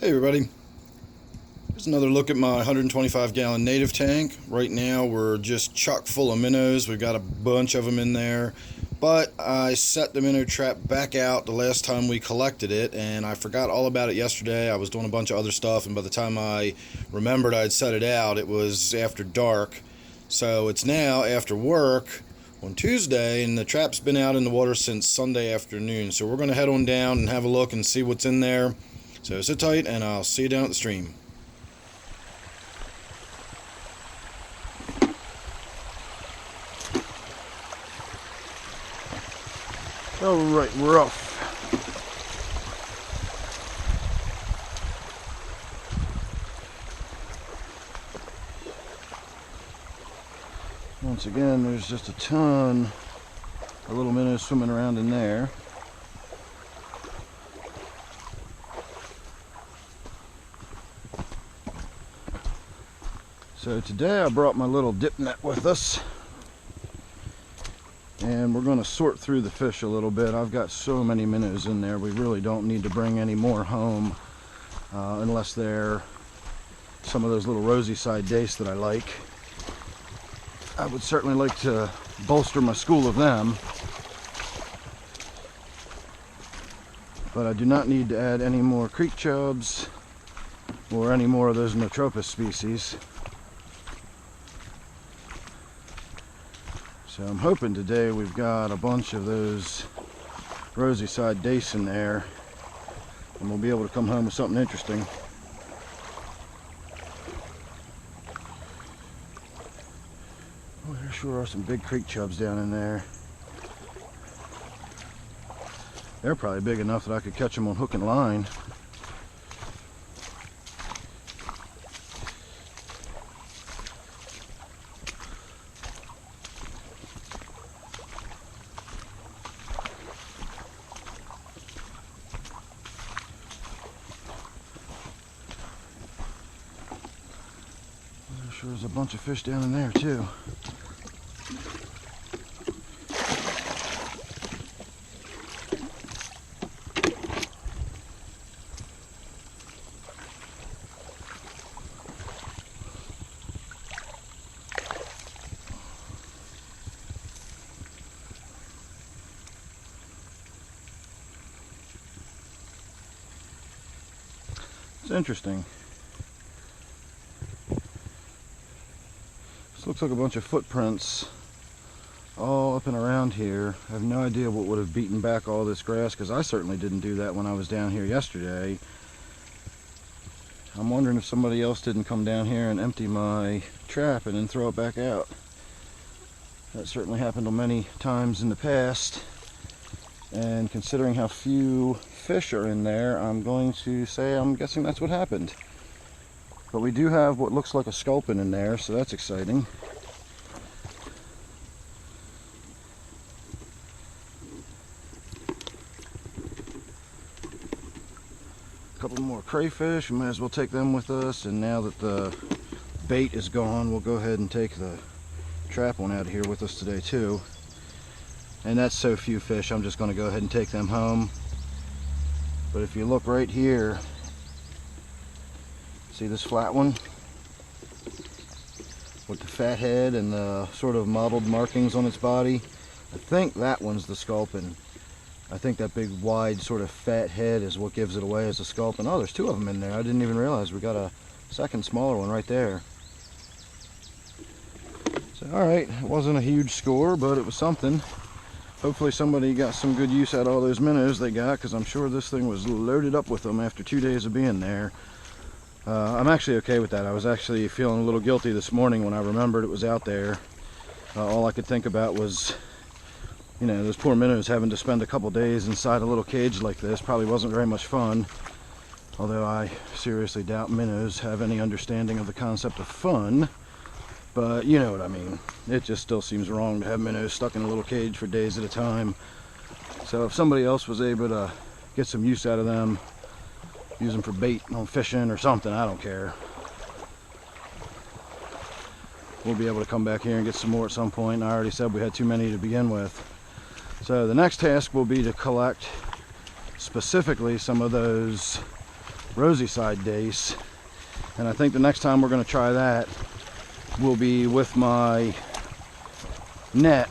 Hey everybody, here's another look at my 125-gallon native tank. Right now we're just chock full of minnows. We've got a bunch of them in there, but I set the minnow trap back out the last time we collected it, and I forgot all about it yesterday. I was doing a bunch of other stuff, and by the time I remembered I'd set it out, it was after dark. So it's now after work on Tuesday, and the trap's been out in the water since Sunday afternoon. So we're going to head on down and have a look and see what's in there. So sit tight, and I'll see you down at the stream. Alright, we're off. Once again, there's just a ton of little minnows swimming around in there. So today I brought my little dip net with us, and we're going to sort through the fish a little bit. I've got so many minnows in there, we really don't need to bring any more home unless they're some of those little rosy side dace that I like. I would certainly like to bolster my school of them, but I do not need to add any more creek chubs or any more of those Notropis species. So I'm hoping today we've got a bunch of those rosy side dace in there, and we'll be able to come home with something interesting. Oh, there sure are some big creek chubs down in there. They're probably big enough that I could catch them on hook and line. There sure is a bunch of fish down in there too. It's interesting. This looks like a bunch of footprints all up and around here. I have no idea what would have beaten back all this grass, because I certainly didn't do that when I was down here yesterday. I'm wondering if somebody else didn't come down here and empty my trap and then throw it back out. That certainly happened many times in the past, and considering how few fish are in there, I'm going to say I'm guessing that's what happened. But we do have what looks like a sculpin in there, so that's exciting. A couple more crayfish, we might as well take them with us, and now that the bait is gone, we'll go ahead and take the trap one out of here with us today too. And that's so few fish, I'm just going to go ahead and take them home. But if you look right here, see this flat one with the fat head and the sort of mottled markings on its body? I think that one's the sculpin. I think that big wide sort of fat head is what gives it away as a sculpin. Oh, there's two of them in there. I didn't even realize we got a second smaller one right there. So alright, it wasn't a huge score, but it was something. Hopefully somebody got some good use out of all those minnows they got, because I'm sure this thing was loaded up with them after 2 days of being there. I'm actually okay with that. I was actually feeling a little guilty this morning when I remembered it was out there. All I could think about was, you know, those poor minnows having to spend a couple days inside a little cage like this. Probably wasn't very much fun. Although I seriously doubt minnows have any understanding of the concept of fun. But you know what I mean. It just still seems wrong to have minnows stuck in a little cage for days at a time. So if somebody else was able to get some use out of them, use them for bait on fishing or something, I don't care. We'll be able to come back here and get some more at some point. I already said we had too many to begin with. So the next task will be to collect specifically some of those rosy side dace. And I think the next time we're going to try that will be with my net,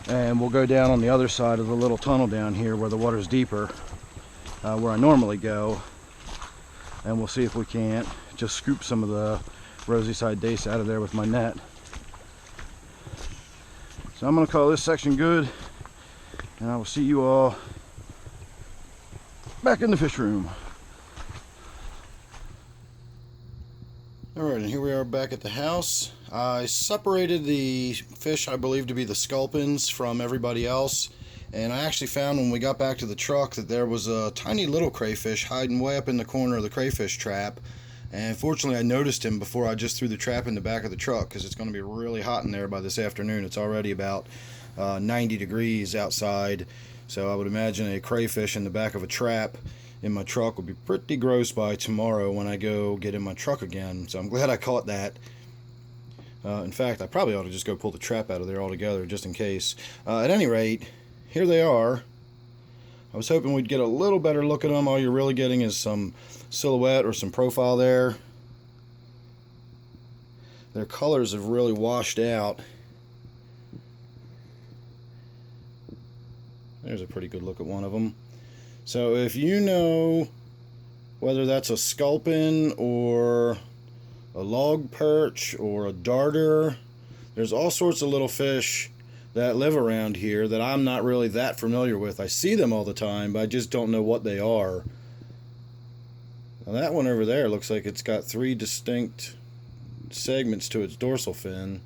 and we'll go down on the other side of the little tunnel down here where the water's deeper, where I normally go, and we'll see if we can't just scoop some of the rosy side dace out of there with my net. So I'm going to call this section good, and I will see you all back in the fish room. Alright, and here we are back at the house. I separated the fish I believe to be the Sculpins from everybody else, and I actually found when we got back to the truck that there was a tiny little crayfish hiding way up in the corner of the crayfish trap. And fortunately I noticed him before I just threw the trap in the back of the truck, because it's going to be really hot in there by this afternoon. It's already about 90 degrees outside, so I would imagine a crayfish in the back of a trap in my truck would be pretty gross by tomorrow when I go get in my truck again. So I'm glad I caught that. In fact, I probably ought to just go pull the trap out of there altogether just in case. At any rate, here they are. I was hoping we'd get a little better look at them. All you're really getting is some silhouette or some profile there. Their colors have really washed out. There's a pretty good look at one of them. So if you know whether that's a sculpin or a log perch or a darter, there's all sorts of little fish that live around here that I'm not really that familiar with. I see them all the time, but I just don't know what they are. Now that one over there looks like it's got 3 distinct segments to its dorsal fin.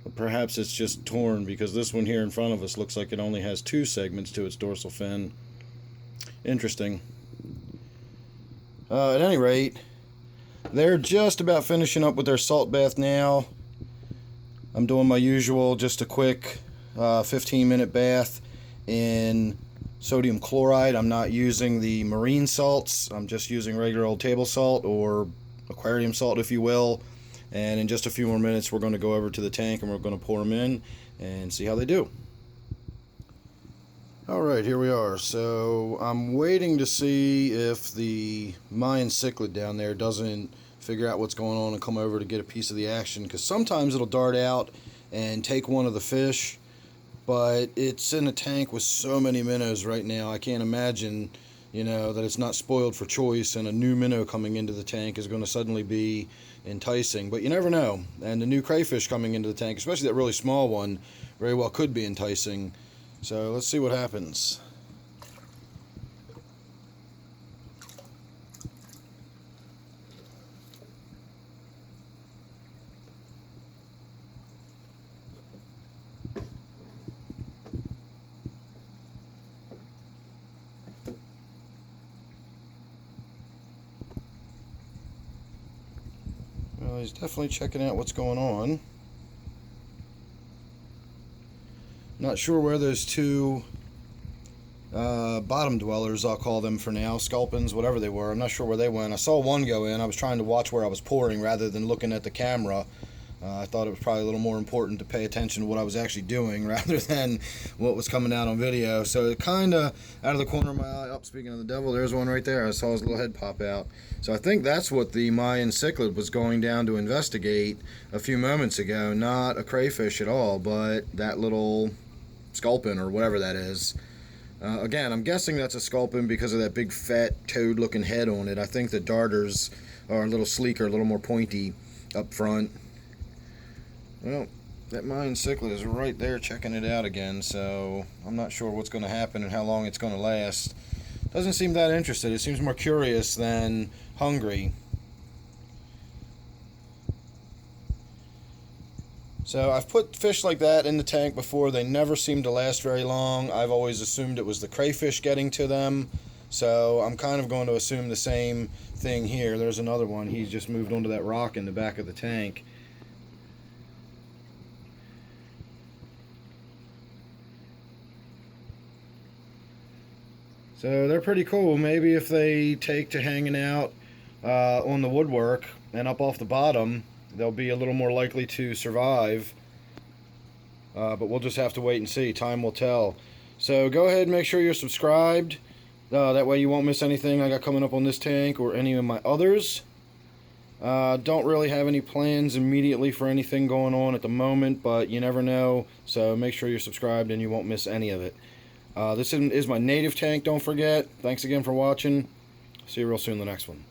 But perhaps it's just torn, because this one here in front of us looks like it only has 2 segments to its dorsal fin. Interesting. At any rate, they're just about finishing up with their salt bath now. I'm doing my usual, just a quick 15-minute bath in sodium chloride. I'm not using the marine salts. I'm just using regular old table salt, or aquarium salt if you will. And in just a few more minutes we're going to go over to the tank and we're going to pour them in and see how they do. Alright, here we are. So I'm waiting to see if the Mayan cichlid down there doesn't figure out what's going on and come over to get a piece of the action, because sometimes it'll dart out and take one of the fish, but it's in a tank with so many minnows right now. I can't imagine, that it's not spoiled for choice, and a new minnow coming into the tank is going to suddenly be enticing. But you never know, and the new crayfish coming into the tank, especially that really small one, very well could be enticing. So let's see what happens. Well, he's definitely checking out what's going on. Not sure where those 2 bottom dwellers, I'll call them for now, Sculpins, whatever they were, I'm not sure where they went. I saw one go in. I was trying to watch where I was pouring rather than looking at the camera. I thought it was probably a little more important to pay attention to what I was actually doing rather than what was coming out on video. So it kind of, out of the corner of my eye, speaking of the devil, there's one right there. I saw his little head pop out. So I think that's what the Mayan cichlid was going down to investigate a few moments ago. Not a crayfish at all, but that little sculpin or whatever that is. Again, I'm guessing that's a sculpin because of that big fat toad looking head on it. I think the darters are a little sleeker, a little more pointy up front. Well, that Mayan cichlid is right there checking it out again, so I'm not sure what's going to happen and how long it's going to last. Doesn't seem that interested. It seems more curious than hungry. So I've put fish like that in the tank before. They never seem to last very long. I've always assumed it was the crayfish getting to them. So I'm kind of going to assume the same thing here. There's another one. He's just moved onto that rock in the back of the tank. So they're pretty cool. Maybe if they take to hanging out on the woodwork and up off the bottom, they'll be a little more likely to survive. But we'll just have to wait and see. Time will tell. So go ahead and make sure you're subscribed. That way you won't miss anything I got coming up on this tank or any of my others. Don't really have any plans immediately for anything going on at the moment, but you never know, so make sure you're subscribed and you won't miss any of it. This is my native tank, don't forget. Thanks again for watching. See you real soon in the next one.